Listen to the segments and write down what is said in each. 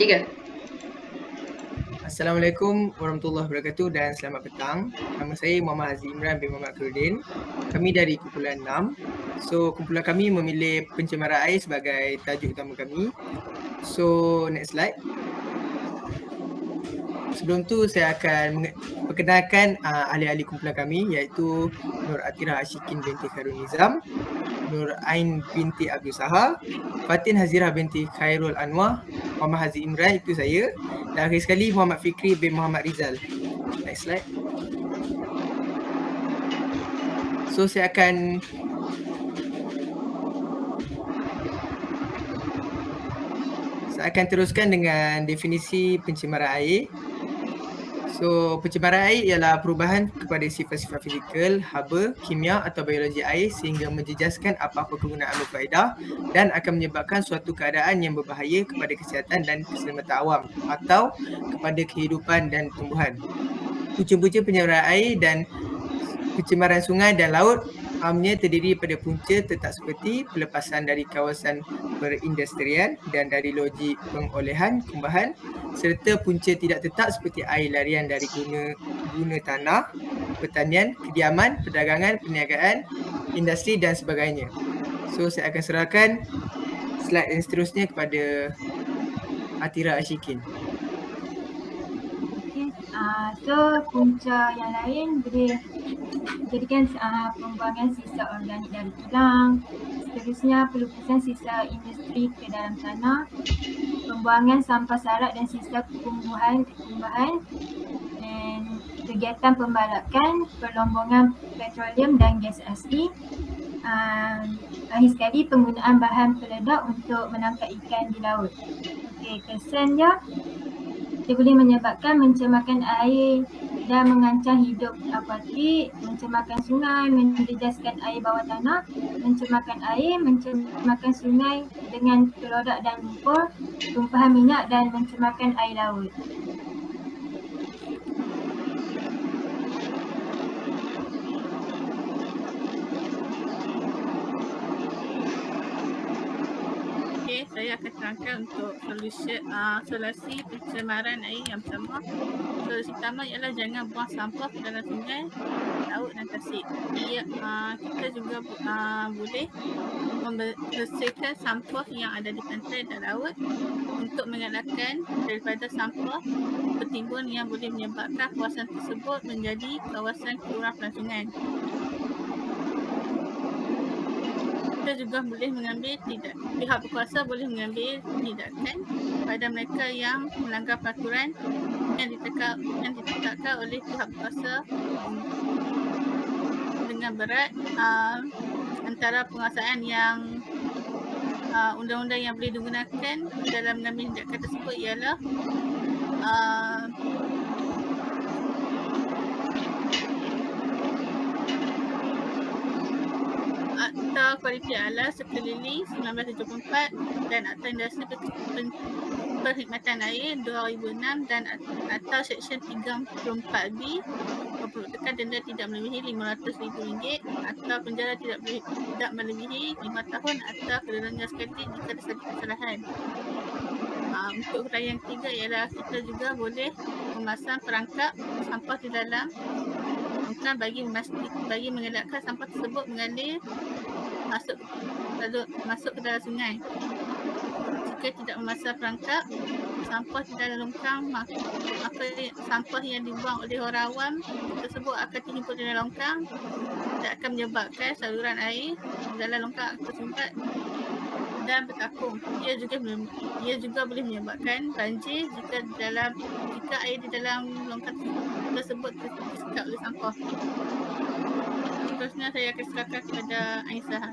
Tiga. Assalamualaikum warahmatullahi wabarakatuh dan selamat petang. Nama saya Muhammad Haziq Imran bin Muhammad Khairuddin. Kami dari kumpulan 6. So, kumpulan kami memilih pencemaran air sebagai tajuk utama kami. So, next slide. Sebelum tu saya akan perkenalkan ahli-ahli kumpulan kami iaitu Nur Atirah Ashikin binti Khairul Nizam, Nur Ain binti Abdul Sahar, Fatin Hazirah binti Khairul Anwar, Muhammad Haziq Imran itu saya, dan akhir sekali Muhammad Fikri bin Muhammad Rizal. Next slide. So saya akan teruskan dengan definisi pencemaran air. So, pencemaran air ialah perubahan kepada sifat-sifat fizikal, haba, kimia atau biologi air sehingga menjejaskan apa-apa kegunaan berfaedah dan akan menyebabkan suatu keadaan yang berbahaya kepada kesihatan dan keselamatan awam atau kepada kehidupan dan tumbuhan. Punca-punca pencemaran air dan pencemaran sungai dan laut amnya terdiri pada punca tetap seperti pelepasan dari kawasan perindustrian dan dari logik pengolehan kumbahan serta punca tidak tetap seperti air larian dari guna tanah, pertanian, kediaman, perdagangan, perniagaan, industri dan sebagainya. So saya akan serahkan slide yang seterusnya kepada Atirah Ashikin. So punca yang lain boleh jadikan pembuangan sisa organik dari kilang, seterusnya pelupusan sisa industri ke dalam tanah, pembuangan sampah sarat dan sisa kumbahan dan kegiatan pembalakan, perlombongan petroleum dan gas asli. Akhir sekali penggunaan bahan peledak untuk menangkap ikan di laut. Kesan dia boleh menyebabkan mencemarkan air dan mengancam hidup akuatik, mencemarkan sungai, menjejaskan air bawah tanah, mencemarkan sungai dengan kelodak dan lumpur, tumpahan minyak dan mencemarkan air laut. Saya akan terangkan untuk solusi pencemaran air yang pertama. Solusi pertama ialah jangan buang sampah ke dalam sungai, laut dan tasik. Kita juga boleh membersihkan sampah yang ada di pantai dan laut untuk mengelakkan daripada sampah bertimbun yang boleh menyebabkan kawasan tersebut menjadi kawasan keluaran sungai. Kita juga boleh pihak berkuasa boleh mengambil tindakan pada mereka yang melanggar peraturan yang ditetapkan oleh pihak berkuasa dengan berat. Antara penguasaan yang undang-undang yang boleh digunakan dalam mengambil tindakan tersebut ialah Akta Kualiti Alam Sekeliling 1974 dan Akta Industri Perkhidmatan Air 2006 dan atau Seksyen 34B memperuntukkan denda tidak melebihi RM500,000 atau penjara tidak melebihi 5 tahun atau kedua-duanya sekali jika terjadi kesalahan. Untuk huraian yang ketiga ialah kita juga boleh memasang perangkap sampah di dalam longkang bagi mengelakkan sampah tersebut mengalir masuk ke dalam sungai. Jika tidak memasang perangkap sampah di dalam longkang, maka sampah yang dibuang oleh orang awam tersebut akan terhimpun di dalam longkang dan akan menyebabkan saluran air di dalam longkang tersumbat dan bertakung. Ia juga boleh menyebabkan banjir jika air di dalam longkang tersebut tersekat oleh sampah. Seterusnya saya akan serahkan kepada Aisyah.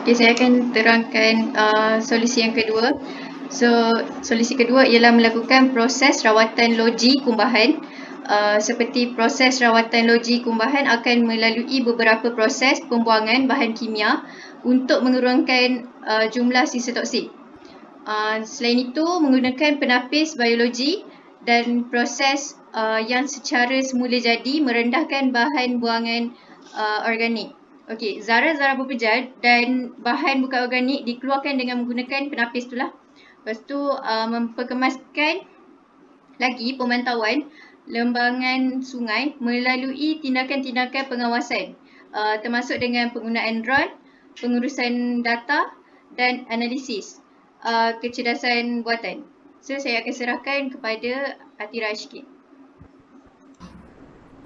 Saya akan terangkan solusi yang kedua. Solusi kedua ialah melakukan proses rawatan loji kumbahan. Seperti proses rawatan loji kumbahan akan melalui beberapa proses pembuangan bahan kimia untuk mengurangkan jumlah sisa toksik. Selain itu, menggunakan penapis biologi dan proses yang secara semula jadi merendahkan bahan buangan organik. Zara-zara berpejar dan bahan bukan organik dikeluarkan dengan menggunakan penapis itulah. Lepas tu memperkemaskan lagi pemantauan lembangan sungai melalui tindakan-tindakan pengawasan termasuk dengan penggunaan drone, pengurusan data dan analisis kecerdasan buatan. So saya akan serahkan kepada Atira sikit.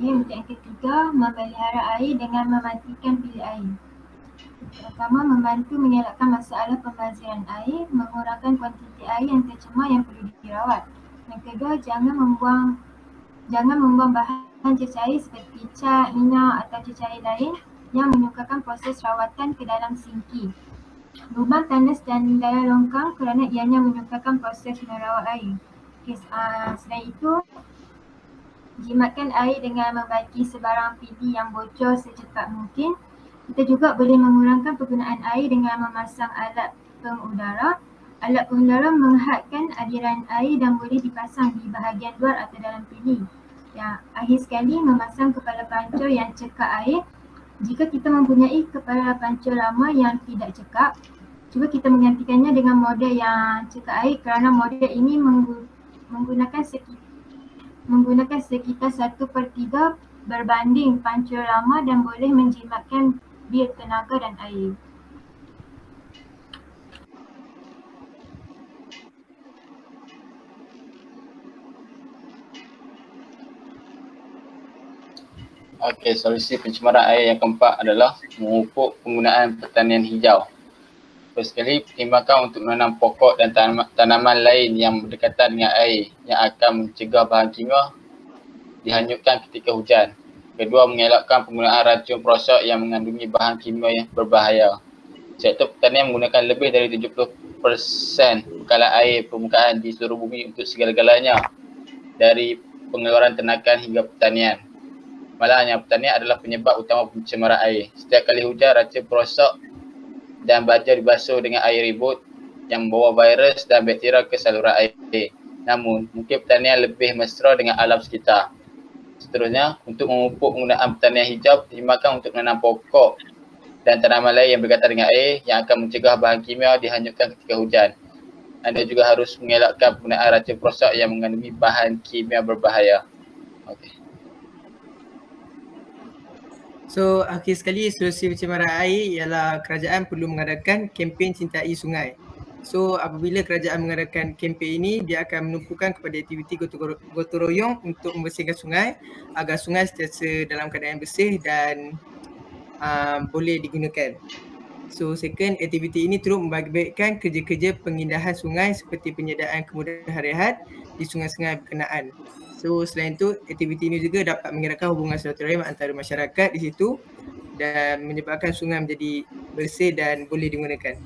Untuk yang ketiga, memelihara air dengan mematikan bilik air. Pertama, membantu mengelakkan masalah pembaziran air, mengurangkan kuantiti air yang tercemar yang perlu dirawat. Yang kedua, jangan membuang bahan cecair seperti cat, minyak atau cecair lain yang menyukarkan proses rawatan ke dalam sinki. Lubang tandas dan dalam longkang kerana ianya menyukarkan proses merawat air. Selain itu, jimatkan air dengan membagi sebarang pili yang bocor secepat mungkin. Kita juga boleh mengurangkan penggunaan air dengan memasang alat pengudara. Alat pengudara menghadkan aliran air dan boleh dipasang di bahagian luar atau dalam pili. Yang akhir sekali, memasang kepala pancur yang cekak air. Jika kita mempunyai kepala pancur lama yang tidak cekak, cuba kita menggantikannya dengan model yang cekak air kerana model ini menggunakan sekitar 1/3 berbanding pancur lama dan boleh menjimatkan bil tenaga dan air. Okey, solusi pencemaran air yang keempat adalah memupuk penggunaan pertanian hijau. First sekali, pertimbangkan untuk menanam pokok dan tanaman lain yang berdekatan dengan air yang akan mencegah bahan kimia dihanyutkan ketika hujan. Kedua, mengelakkan penggunaan racun perosak yang mengandungi bahan kimia yang berbahaya. Sektor pertanian menggunakan lebih dari 70% bekalan air permukaan di seluruh bumi untuk segala-galanya, dari pengeluaran ternakan hingga pertanian. Malangnya, pertanian adalah penyebab utama pencemaran air. Setiap kali hujan, racun perosak dan baja dibasuh dengan air ribut yang membawa virus dan bakteria ke saluran air. Namun, mungkin pertanian lebih mesra dengan alam sekitar. Seterusnya, untuk memupuk penggunaan pertanian hijau, pertimbangkan untuk menanam pokok dan tanaman lain yang berkaitan dengan air yang akan mencegah bahan kimia dihanyutkan ketika hujan. Anda juga harus mengelakkan penggunaan racun perosak yang mengandungi bahan kimia berbahaya. Okey. So, akhir sekali solusi pencemaran air ialah kerajaan perlu mengadakan kempen cintai sungai. So, apabila kerajaan mengadakan kempen ini, dia akan menumpukan kepada aktiviti gotong royong untuk membersihkan sungai agar sungai sentiasa dalam keadaan bersih dan boleh digunakan. So, second, aktiviti ini turut membabitkan kerja-kerja pengindahan sungai seperti penyediaan kemudahan rehat di sungai-sungai berkenaan. So, selain itu, aktiviti ini juga dapat menggerakkan hubungan silaturahim antara masyarakat di situ dan menyebabkan sungai menjadi bersih dan boleh digunakan.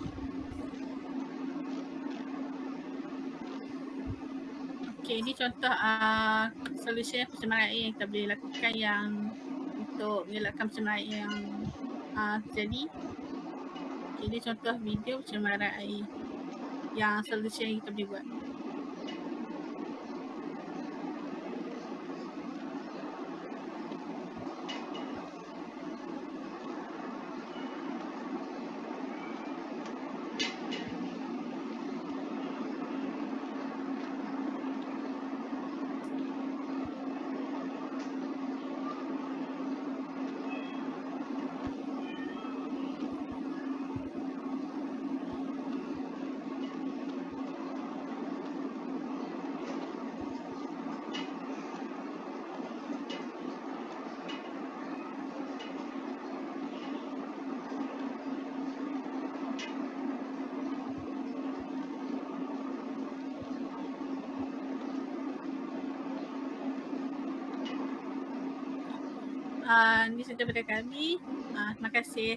Okey, ini contoh solusi pencemaran air yang kita boleh lakukan yang untuk mengelakkan pencemaran air yang terjadi. Okay, ini contoh video pencemaran air yang solusi yang kita boleh buat. Ini sahaja daripada kami. Terima kasih.